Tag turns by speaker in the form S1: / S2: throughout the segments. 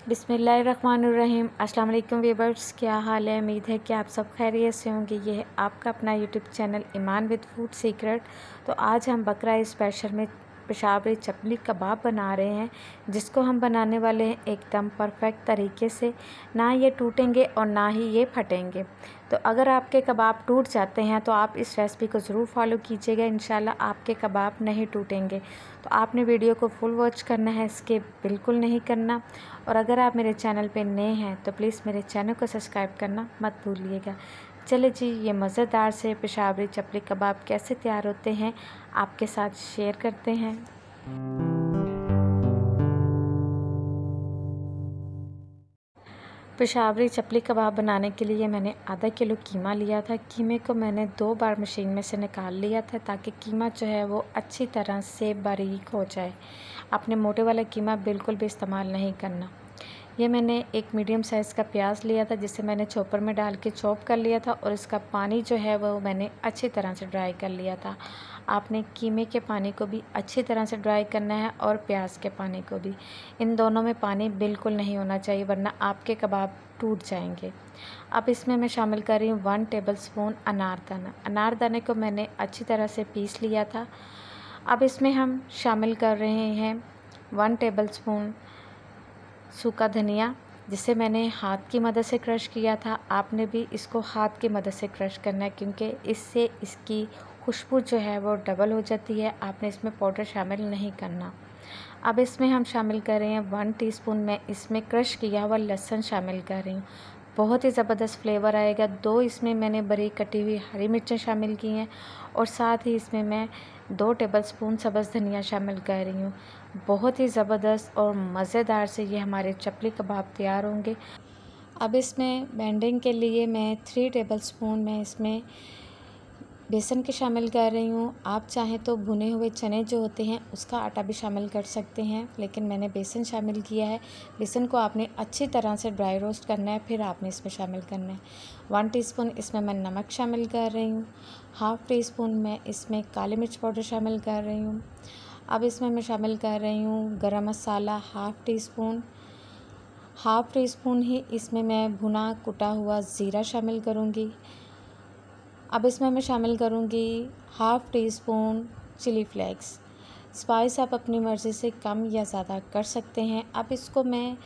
S1: बिस्मिल्लाहिर्रहमानिर्रहीम। अस्सलाम वालेकुम व्यूअर्स, क्या हाल है? उम्मीद है कि आप सब खैरियत से होंगे। ये है आपका अपना YouTube channel Iman with food secret. तो आज हम बकरा स्पेशल में पेशावरी चपली कबाब बना रहे हैं, जिसको हम बनाने वाले हैं एकदम परफेक्ट तरीके से। ना ये टूटेंगे और ना ही ये फटेंगे। तो अगर आपके कबाब टूट जाते हैं तो आप इस रेसिपी को ज़रूर फॉलो कीजिएगा, इंशाल्लाह आपके कबाब नहीं टूटेंगे। तो आपने वीडियो को फुल वॉच करना है, स्किप बिल्कुल नहीं करना। और अगर आप मेरे चैनल पे नए हैं तो प्लीज़ मेरे चैनल को सब्सक्राइब करना मत भूलिएगा। चले जी, ये मज़ेदार से पेशावरी चपली कबाब कैसे तैयार होते हैं आपके साथ शेयर करते हैं। पेशावरी चपली कबाब बनाने के लिए मैंने आधा किलो कीमा लिया था। कीमे को मैंने 2 बार मशीन में से निकाल लिया था, ताकि कीमा जो है वो अच्छी तरह से बारीक हो जाए। आपने मोटे वाला कीमा बिल्कुल भी इस्तेमाल नहीं करना। ये मैंने एक मीडियम साइज़ का प्याज लिया था, जिसे मैंने चॉपर में डाल के चॉप कर लिया था, और इसका पानी जो है वो मैंने अच्छी तरह से ड्राई कर लिया था। आपने कीमे के पानी को भी अच्छी तरह से ड्राई करना है और प्याज के पानी को भी। इन दोनों में पानी बिल्कुल नहीं होना चाहिए, वरना आपके कबाब टूट जाएंगे। अब इसमें मैं शामिल कर रही हूँ 1 टेबलस्पून अनारदाना। अनारदाने को मैंने अच्छी तरह से पीस लिया था। अब इसमें हम शामिल कर रहे हैं 1 टेबलस्पून सूखा धनिया, जिसे मैंने हाथ की मदद से क्रश किया था। आपने भी इसको हाथ की मदद से क्रश करना है, क्योंकि इससे इसकी खुशबू जो है वो डबल हो जाती है। आपने इसमें पाउडर शामिल नहीं करना। अब इसमें हम शामिल कर रहे हैं 1 टीस्पून में इसमें क्रश किया हुआ लहसुन शामिल कर रही हूँ। बहुत ही ज़बरदस्त फ्लेवर आएगा। 2 इसमें मैंने बारीक कटी हुई हरी मिर्चें शामिल की हैं, और साथ ही इसमें मैं 2 टेबलस्पून सब्ज़ धनिया शामिल कर रही हूँ। बहुत ही ज़बरदस्त और मज़ेदार से ये हमारे चपली कबाब तैयार होंगे। अब इसमें बैंडिंग के लिए मैं 3 टेबलस्पून में इसमें बेसन के शामिल कर रही हूँ। आप चाहें तो भुने हुए चने जो होते हैं उसका आटा भी शामिल कर सकते हैं, लेकिन मैंने बेसन शामिल किया है। बेसन को आपने अच्छी तरह से ड्राई रोस्ट करना है, फिर आपने इसमें शामिल करना है। 1 टीस्पून इसमें मैं नमक शामिल कर रही हूँ। हाफ़ टी स्पून मैं इसमें काली मिर्च पाउडर शामिल कर रही हूँ। अब इसमें मैं शामिल कर रही हूँ गरम मसाला हाफ़ टी स्पून ही इसमें मैं भुना कुटा हुआ ज़ीरा शामिल करूँगी। अब इसमें मैं शामिल करूँगी half teaspoon chilli flakes. Spice आप अपनी मर्ज़ी से कम या ज़्यादा कर सकते हैं। अब इसको मैं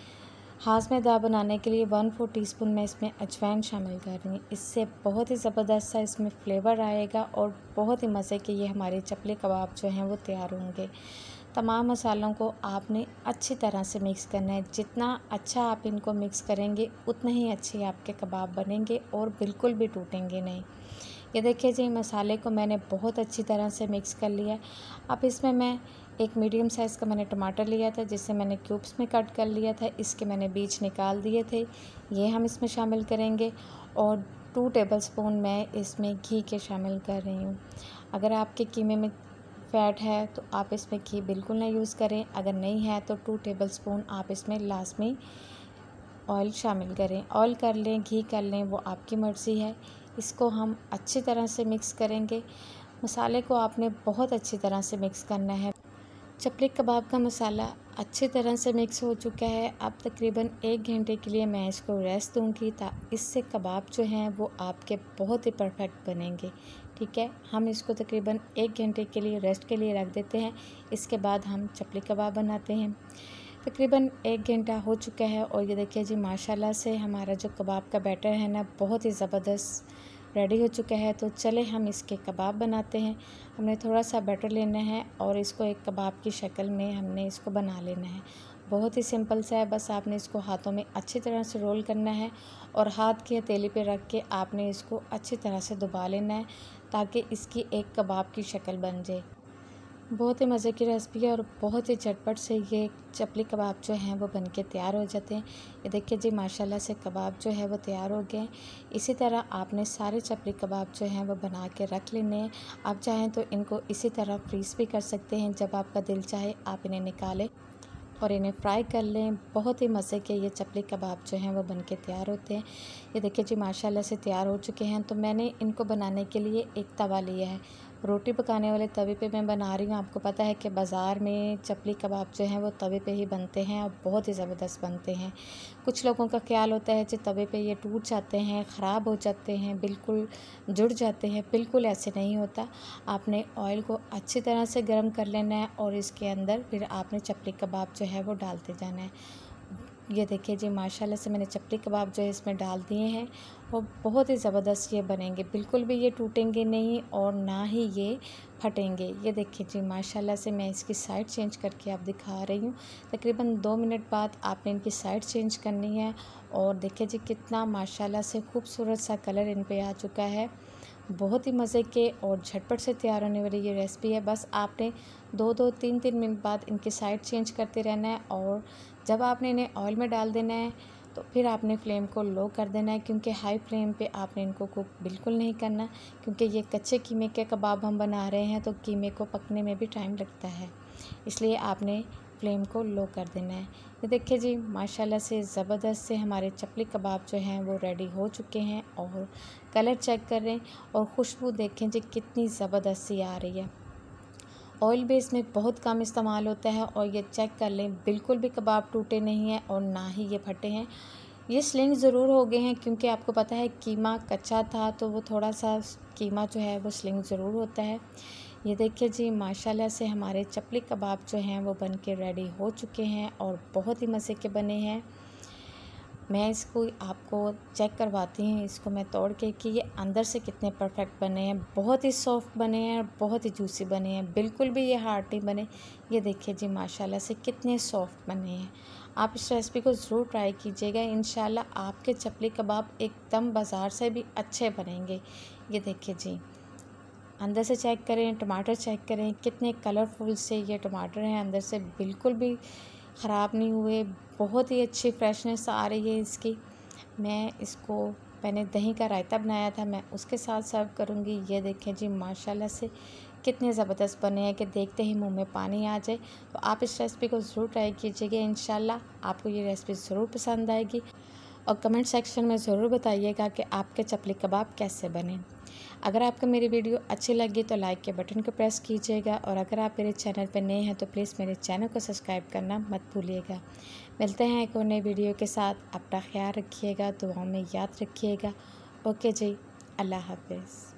S1: हाशमेदार बनाने के लिए 1/4 टीस्पून में इसमें अजवाइन शामिल कर रही हूँ। इससे बहुत ही ज़बरदस्त सा इसमें फ्लेवर आएगा और बहुत ही मज़े के ये हमारे चपले कबाब जो हैं वो तैयार होंगे। तमाम मसालों को आपने अच्छी तरह से मिक्स करना है। जितना अच्छा आप इनको मिक्स करेंगे उतने ही अच्छे आपके कबाब बनेंगे और बिल्कुल भी टूटेंगे नहीं। ये देखिए जी, मसाले को मैंने बहुत अच्छी तरह से मिक्स कर लिया। अब इसमें मैं एक मीडियम साइज़ का मैंने टमाटर लिया था, जिसे मैंने क्यूब्स में कट कर लिया था। इसके मैंने बीज निकाल दिए थे, ये हम इसमें शामिल करेंगे। और 2 टेबलस्पून मैं इसमें घी के शामिल कर रही हूँ। अगर आपके कीमे में फ़ैट है तो आप इसमें घी बिल्कुल ना यूज़ करें। अगर नहीं है तो 2 टेबलस्पून आप इसमें लाज़मी ऑयल शामिल करें। ऑयल कर लें, घी कर लें, वो आपकी मर्ज़ी है। इसको हम अच्छी तरह से मिक्स करेंगे। मसाले को आपने बहुत अच्छी तरह से मिक्स करना है। चपली कबाब का मसाला अच्छी तरह से मिक्स हो चुका है। अब तकरीबन 1 घंटे के लिए मैं इसको रेस्ट दूँगी, इससे कबाब जो हैं वो आपके बहुत ही परफेक्ट बनेंगे। ठीक है, हम इसको तकरीबन 1 घंटे के लिए रेस्ट के लिए रख देते हैं। इसके बाद हम चपली कबाब बनाते हैं। तकरीबन 1 घंटा हो चुका है, और ये देखिए जी, माशाल्लाह से हमारा जो कबाब का बैटर है ना, बहुत ही ज़बरदस्त रेडी हो चुका है। तो चले हम इसके कबाब बनाते हैं। हमने थोड़ा सा बैटर लेना है और इसको एक कबाब की शक्ल में हमने इसको बना लेना है। बहुत ही सिंपल सा है, बस आपने इसको हाथों में अच्छी तरह से रोल करना है और हाथ की हथेली पे रख के आपने इसको अच्छी तरह से दबा लेना है, ताकि इसकी एक कबाब की शक्ल बन जाए। बहुत ही मज़े की रेसिपी है और बहुत ही झटपट से ये चपली कबाब जो हैं वो बनके तैयार हो जाते हैं। ये देखिए जी, माशाल्लाह से कबाब जो है वो तैयार हो गए हैं। इसी तरह आपने सारे चपली कबाब जो हैं वो बना के रख लेने हैं। आप चाहें तो इनको इसी तरह फ्रीज़ भी कर सकते हैं। जब आपका दिल चाहे आप इन्हें निकालें और इन्हें फ्राई कर लें। बहुत ही मज़े के ये चपली कबाब जो हैं वो बनके तैयार होते हैं। ये देखिए जी, माशाल्लाह से तैयार हो चुके हैं। तो मैंने इनको बनाने के लिए एक तवा लिया है। रोटी पकाने वाले तवे पे मैं बना रही हूँ। आपको पता है कि बाज़ार में चपली कबाब जो हैं वो तवे पे ही बनते हैं और बहुत ही ज़बरदस्त बनते हैं। कुछ लोगों का ख्याल होता है कि तवे पे ये टूट जाते हैं, ख़राब हो जाते हैं, बिल्कुल जुड़ जाते हैं। बिल्कुल ऐसे नहीं होता। आपने ऑयल को अच्छी तरह से गर्म कर लेना है और इसके अंदर फिर आपने चपली कबाब जो है वो डालते जाना है। ये देखिए जी, माशाल्लाह से मैंने चपली कबाब जो है इसमें डाल दिए हैं और बहुत ही ज़बरदस्त ये बनेंगे। बिल्कुल भी ये टूटेंगे नहीं और ना ही ये फटेंगे। ये देखिए जी, माशाल्लाह से मैं इसकी साइड चेंज करके आप दिखा रही हूँ। तकरीबन 2 मिनट बाद आपने इनकी साइड चेंज करनी है और देखिए जी कितना माशाल्लाह से खूबसूरत सा कलर इन पे आ चुका है। बहुत ही मज़े के और झटपट से तैयार होने वाली ये रेसिपी है। बस आपने 2-2 3-3 मिनट बाद इनकी साइड चेंज करते रहना है और जब आपने इन्हें ऑयल में डाल देना है तो फिर आपने फ्लेम को लो कर देना है, क्योंकि हाई फ्लेम पे आपने इनको कुक बिल्कुल नहीं करना, क्योंकि ये कच्चे कीमे के कबाब हम बना रहे हैं तो कीमे को पकने में भी टाइम लगता है, इसलिए आपने फ्लेम को लो कर देना है। ये देखिए जी, माशाल्लाह से ज़बरदस्त से हमारे चपली कबाब जो हैं वो रेडी हो चुके हैं और कलर चेक करें और खुशबू देखें जी कितनी ज़बरदस्त सी आ रही है। ऑयल भी इसमें बहुत कम इस्तेमाल होता है और ये चेक कर लें, बिल्कुल भी कबाब टूटे नहीं हैं और ना ही ये फटे हैं। ये स्लिंग ज़रूर हो गए हैं, क्योंकि आपको पता है कीमा कच्चा था तो वो थोड़ा सा कीमा जो है वो स्लिंग ज़रूर होता है। ये देखिए जी, माशाल्लाह से हमारे चपली कबाब जो हैं वो बन के रेडी हो चुके हैं और बहुत ही मज़े के बने हैं। मैं इसको आपको चेक करवाती हूँ, इसको मैं तोड़ के कि ये अंदर से कितने परफेक्ट बने हैं। बहुत ही सॉफ्ट बने हैं और बहुत ही जूसी बने हैं, बिल्कुल भी ये हार्ड नहीं बने। ये देखिए जी, माशाल्लाह से कितने सॉफ्ट बने हैं। आप इस रेसिपी को ज़रूर ट्राई कीजिएगा, इंशाल्लाह आपके चपली कबाब एकदम बाज़ार से भी अच्छे बनेंगे। ये देखिए जी, अंदर से चेक करें, टमाटर चेक करें, कितने कलरफुल से ये टमाटर हैं, अंदर से बिल्कुल भी ख़राब नहीं हुए। बहुत ही अच्छी फ्रेशनेस आ रही है इसकी। मैं इसको मैंने दही का रायता बनाया था, मैं उसके साथ सर्व करूँगी। ये देखें जी, माशाल्लाह से कितने ज़बरदस्त बने हैं कि देखते ही मुंह में पानी आ जाए। तो आप इस रेसिपी को ज़रूर ट्राई कीजिएगा, इंशाल्लाह आपको ये रेसिपी ज़रूर पसंद आएगी और कमेंट सेक्शन में ज़रूर बताइएगा कि आपके चपली कबाब कैसे बने। अगर आपको मेरी वीडियो अच्छी लगी तो लाइक के बटन को प्रेस कीजिएगा और अगर आप मेरे चैनल पर नए हैं तो प्लीज़ मेरे चैनल को सब्सक्राइब करना मत भूलिएगा। मिलते हैं एक और नई वीडियो के साथ। अपना ख्याल रखिएगा, दुआओं में याद रखिएगा। ओके जी, अल्लाह हाफ़िज़।